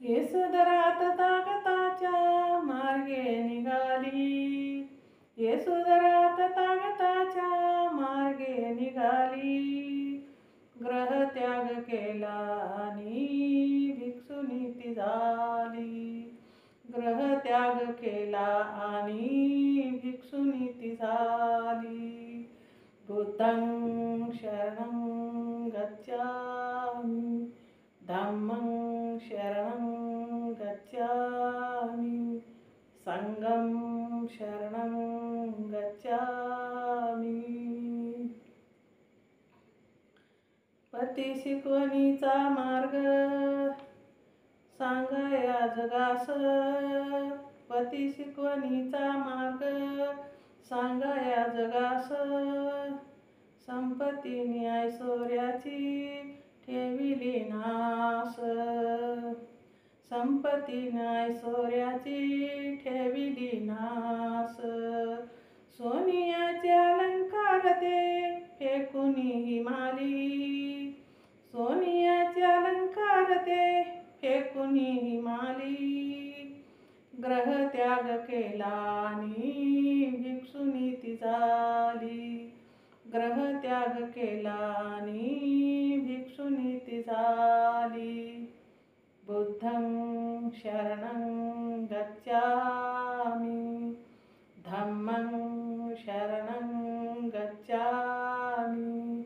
येशोदरात तागताच्या मार्गे निघाली, येशोदरात तागताच्या मार्गे निघाली. ग्रह त्याग केला आणि भिक्षुनी ती झाली, ग्रह त्याग केला आणि भिक्षुनी ती झाली. बुद्धं शरणं गच्छामि, धम्मं शरणं गच्छामि, संघं शरणं गच्छामि. पती शिकवणीचा मार्ग सांगाया जगास, पती शिकवणीचा मार्ग सांगाया जगास. संपत्ती ऐश्वर्याची ठेविली नास, संपत्ती ऐश्वर्याची ठेविली नास. सोनियाचे अलंकार ते फेकुनी हिमाली, सोनियाचे अलंकार ते फेकुनी हिमाली. ग्रह त्याग केला आणि भिक्षुनी ती झाली, ग्रह त्याग केला आणि भिक्षुनी ती झाली. बुद्धं शरणं गच्छामि, धम्मं शरणं गच्छामि,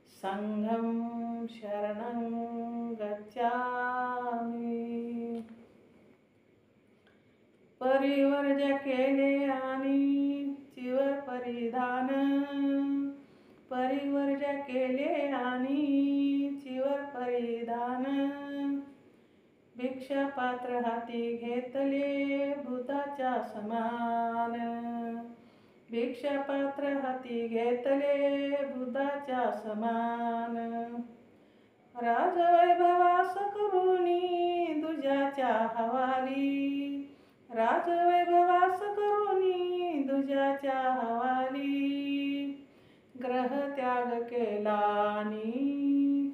संघं शरणं गच्छामि. परिवर्ज केले आणि चिवर परिधान, परिवर्ज केले आणि चिवर परिधान. भिक्षा पात्र हाती घेतले बुद्धाच्या समान, भिक्षा पात्र हाती घेतले बुद्धाच्या समान. राजवैभवास करुणी दुजाच्या हवाली, राजवैभवास करुणी दुजाच्या हवाली. ग्रह त्याग केला आणि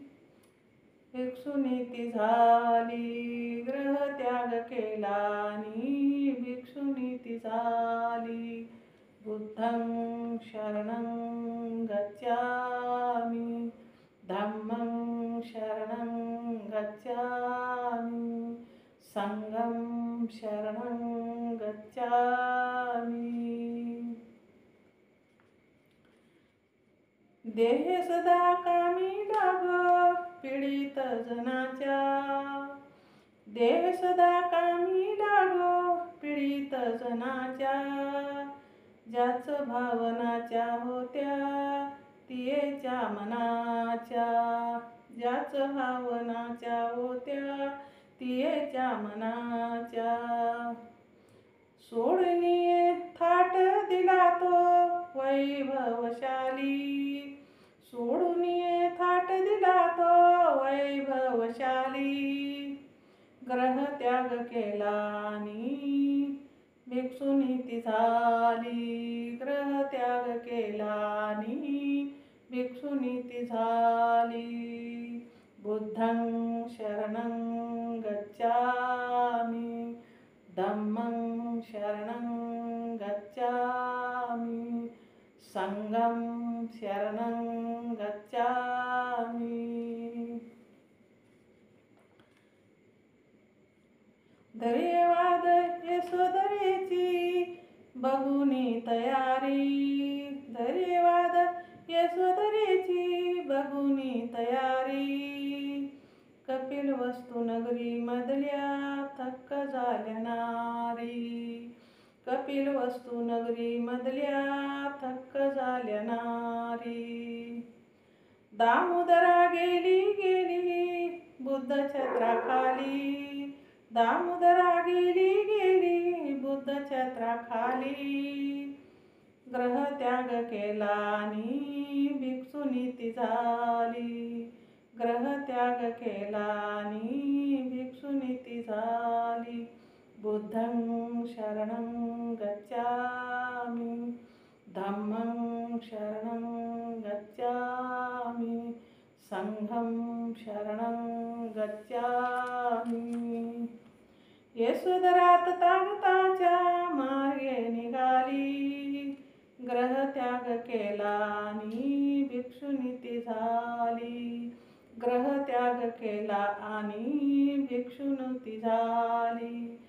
भिक्षुनी ती झाली, ग्रह त्याग केला आणि भिक्षुनी ती झाली. बुद्धं शरणं गच्छामि, धम्मं शरणं गच्छामि, संघं शरणं गच्छामि. देह सदा कामी लागो पीडित जनाच्या, देह सदा कामी लागो पीडित जनाच्या. ज्याच भावनाच्या होत्या तियेच्या मनाच्या, ज्याच भावनाच्या होत्या तियेच्या मनाच्या. सोडणी थाट दिला तो वैभवशाली, सोडून थाट दिला तो वैभवशाली. ग्रह त्याग केला आणि भिक्षुनी ती झाली, ग्रह त्याग केला आणि भिक्षुनी ती झाली. बुद्धं शरणं गच्छामि, धम्मं शरणं गच्छामि, संघं शरणं गच्छामि. धैर्यवाद यशोधरेची बघुनी तयारी, धैर्यवाद यशोधरेची बघुनी तयारी. कपिलवस्तू नगरी मधल्या थक्क झाल्या नारी, कपिलवस्तू नगरी मधल्या थक्क झाल्या नारी. दामोदरा गेली गेली बुद्ध छत्राखाली, दामोदरा गेली गेली बुद्ध छत्राखाली. ग्रह त्याग केला आणि भिक्षुनी ती झाली, ग्रह त्याग केला आणि भिक्षुनी ती झाली. बुद्धं शरणं गच्छामि, धम्मं शरणं गच्छामि, संघं शरणं गच्छामि. यशोधरात तागताच्या मार्गे निघाली, ग्रहत्याग केला आणि भिक्षुनीती झाली. ग्रहत्याग केला आणि भिक्षुनीती झाली.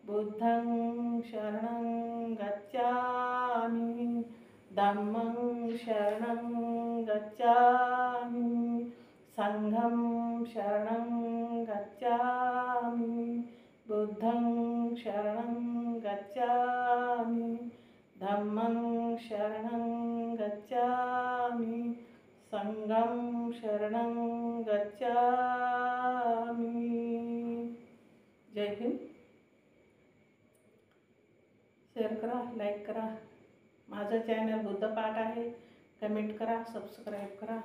बुद्धं शरणं गच्छामि, धम्मं शरणं गच्छामि, संघं शरणं गच्छामि. बुद्धं शरणं गच्छामि, धम्मं शरणं गच्छामि, संघं शरणं गच्छामि. जय हिंद. शेअर करा, लाईक करा. माझं चॅनल बुद्धपाठ आहे. कमेंट करा, सबस्क्राईब करा.